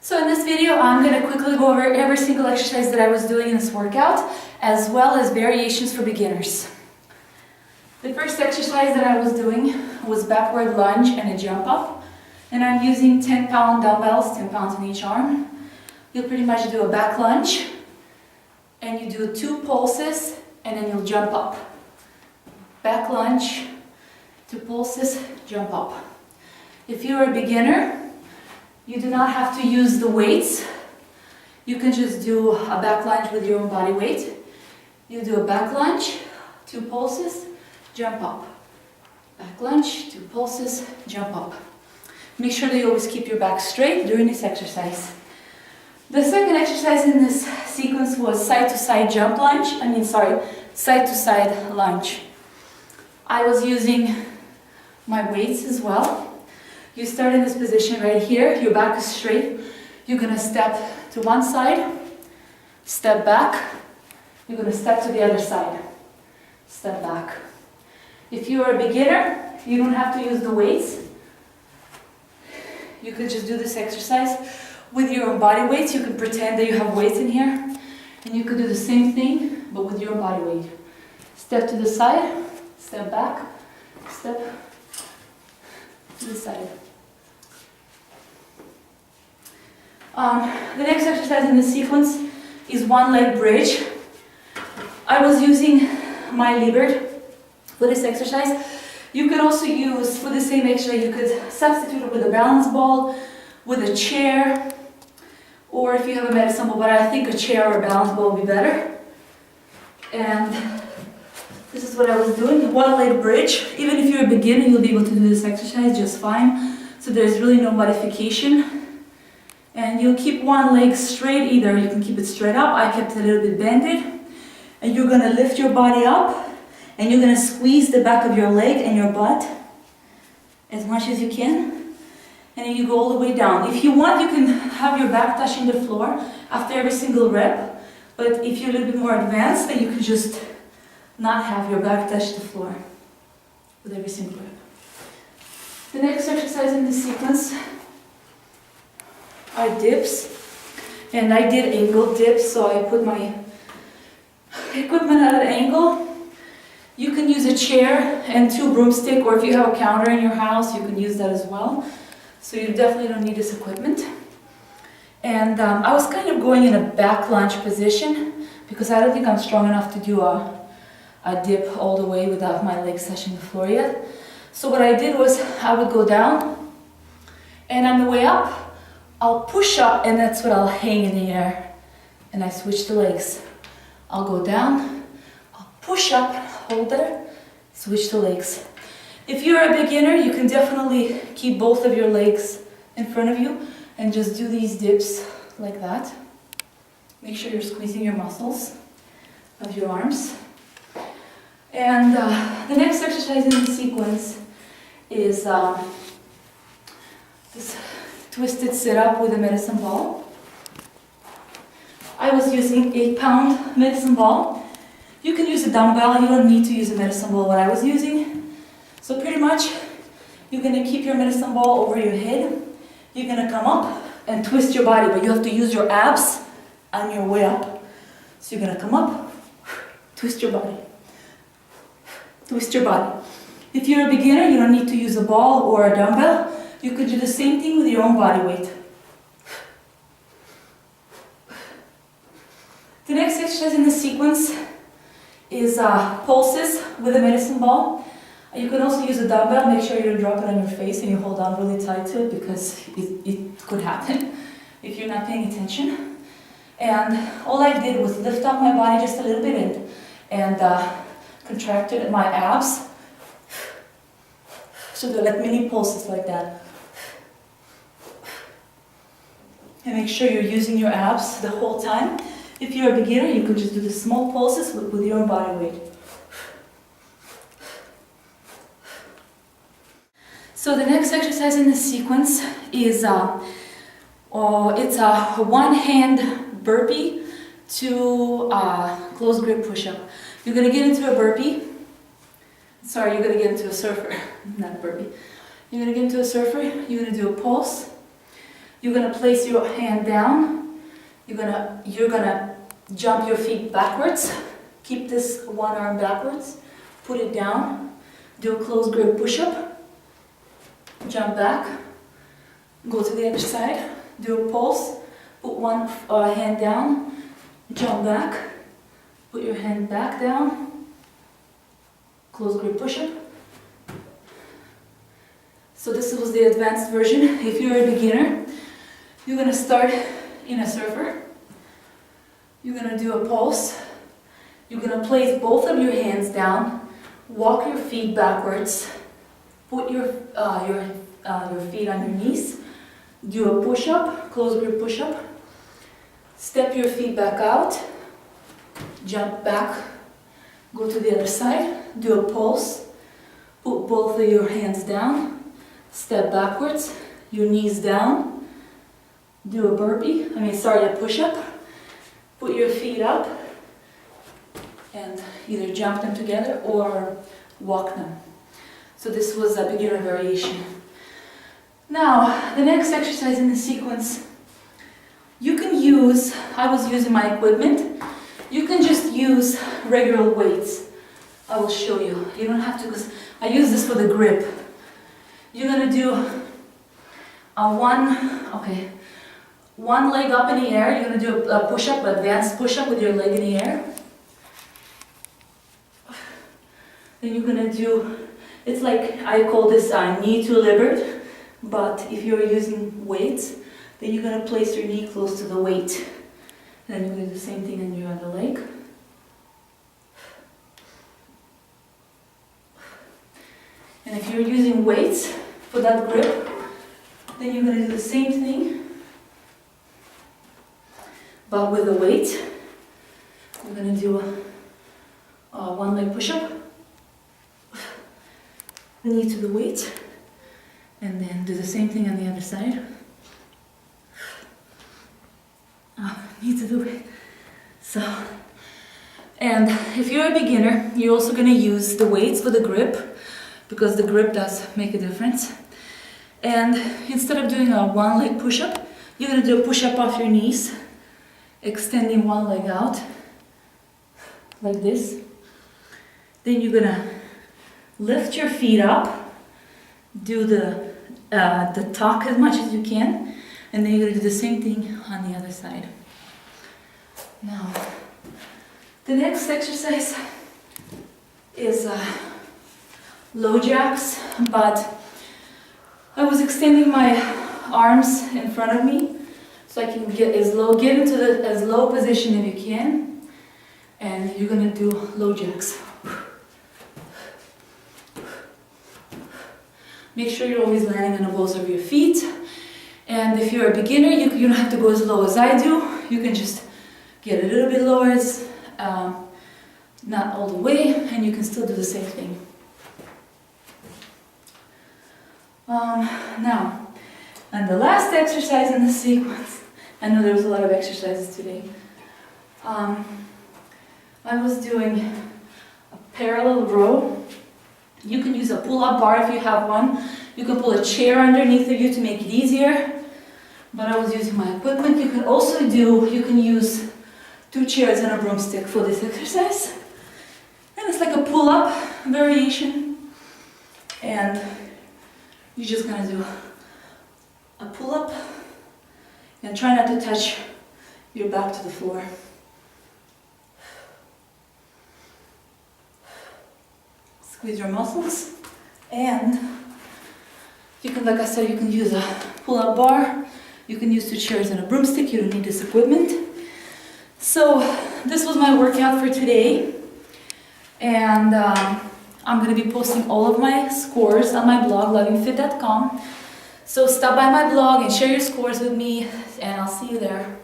So in this video, I'm going to quickly go over every single exercise that I was doing in this workout, as well as variations for beginners. The first exercise that I was doing was backward lunge and a jump up. And I'm using 10-pound dumbbells, 10 pounds in each arm. You'll pretty much do a back lunge, and you do 2 pulses, and then you'll jump up. Back lunge, 2 pulses, jump up. If you're a beginner, you do not have to use the weights. You can just do a back lunge with your own body weight. You do a back lunge, 2 pulses, jump up. Back lunge, 2 pulses, jump up. Make sure that you always keep your back straight during this exercise. The second exercise in this sequence was side-to-side jump lunge. Side-to-side lunge. I was using my weights as well. You start in this position right here, your back is straight. You're going to step to one side, step back. You're going to step to the other side, step back. If you're a beginner, you don't have to use the weights. You could just do this exercise with your own body weights. You can pretend that you have weights in here, and you could do the same thing, but with your own body weight. Step to the side, step back, step to the side. The next exercise in this sequence is one leg bridge. I was using my Liebert for this exercise. You could also use, for the same exercise, you could substitute it with a balance ball, with a chair, or if you have a medicine ball, but I think a chair or a balance ball would be better. And this is what I was doing, one leg bridge. Even if you're a beginner, you'll be able to do this exercise just fine. So there's really no modification. And you'll keep one leg straight, either you can keep it straight up. I kept it a little bit bended. And you're going to lift your body up, and you're going to squeeze the back of your leg and your butt as much as you can. And then you go all the way down. If you want, you can have your back touching the floor after every single rep. But if you're a little bit more advanced, then you can just not have your back touch the floor with every single rep. The next exercise in this sequence are dips. And I did angle dips, so I put my equipment at an angle. You can use a chair and 2 broomsticks, or if you have a counter in your house, you can use that as well. So you definitely don't need this equipment. And I was kind of going in a back lunge position because I don't think I'm strong enough to do a dip all the way without my legs touching the floor yet. So what I did was I would go down, and on the way up, I'll push up, and that's what I'll hang in the air. And I switch the legs. I'll go down, I'll push up, hold there, switch the legs. If you're a beginner, you can definitely keep both of your legs in front of you and just do these dips like that. Make sure you're squeezing your muscles of your arms. And the next exercise in the sequence is this twisted sit-up with a medicine ball. I was using 8-pound medicine ball. You can use a dumbbell, you don't need to use a medicine ball, what I was using. So pretty much, you're going to keep your medicine ball over your head. You're going to come up and twist your body, but you have to use your abs on your way up. So you're going to come up, twist your body. Twist your body. If you're a beginner, you don't need to use a ball or a dumbbell. You could do the same thing with your own body weight. The next exercise in the sequence is pulses with a medicine ball. You can also use a dumbbell. Make sure you don't drop it on your face and you hold on really tight to it, because it could happen if you're not paying attention. And all I did was lift up my body just a little bit and contracted my abs. So they're like mini pulses like that. And make sure you're using your abs the whole time. If you're a beginner, you can just do the small pulses with your own body weight. So the next exercise in this sequence is it's a one-hand burpee to close grip push-up. You're going to get into a burpee. Sorry, you're going to get into a surfer, not a burpee. You're going to get into a surfer. You're going to do a pulse. You're gonna place your hand down. You're gonna jump your feet backwards. Keep this one arm backwards. Put it down. Do a closed grip push-up. Jump back. Go to the other side. Do a pulse. Put one hand down. Jump back. Put your hand back down. Closed grip push-up. So this was the advanced version. If you're a beginner, you're gonna start in a surfer. You're gonna do a pulse. You're gonna place both of your hands down. Walk your feet backwards. Put your feet on your knees. Do a push-up, closed grip push-up. Step your feet back out. Jump back. Go to the other side. Do a pulse. Put both of your hands down. Step backwards. Your knees down. Do a a push-up. Put your feet up. And either jump them together or walk them. So this was a beginner variation. Now, the next exercise in the sequence, you can use, I was using my equipment, you can just use regular weights. I will show you. You don't have to, because I use this for the grip. You're gonna do one leg up in the air. You're gonna do a push-up, advanced push-up with your leg in the air. Then you're gonna do, it's like, I call this knee to libert, but if you're using weights, then you're gonna place your knee close to the weight. Then you're gonna do the same thing on your other leg. And if you're using weights for that grip, then you're gonna do the same thing, but with the weight. We're gonna do a one leg push-up. Knee to the weight, and then do the same thing on the other side. Knee to the weight. So, and if you're a beginner, you're also going to use the weights for the grip, because the grip does make a difference. And instead of doing a one leg push-up, you're going to do a push-up off your knees, extending one leg out, like this. Then you're going to lift your feet up, do the tuck as much as you can, and then you're going to do the same thing on the other side. Now, the next exercise is low jacks, but I was extending my arms in front of me so I can get into the as low position as you can, and you're going to do low jacks. Make sure you're always landing on the balls of your feet. And if you're a beginner, you don't have to go as low as I do. You can just get a little bit lower, not all the way, and you can still do the same thing. Now, and the last exercise in the sequence, I know there was a lot of exercises today. I was doing a parallel row. You can use a pull-up bar if you have one. You can pull a chair underneath of you to make it easier. But I was using my equipment. You can use 2 chairs and a broomstick for this exercise. And it's like a pull-up variation. And you're just gonna do a pull-up and try not to touch your back to the floor. Squeeze your muscles, and you can, like I said, you can use a pull-up bar, you can use 2 chairs and a broomstick, you don't need this equipment. So this was my workout for today, and I'm going to be posting all of my scores on my blog, lovingfit.com. So stop by my blog and share your scores with me, and I'll see you there.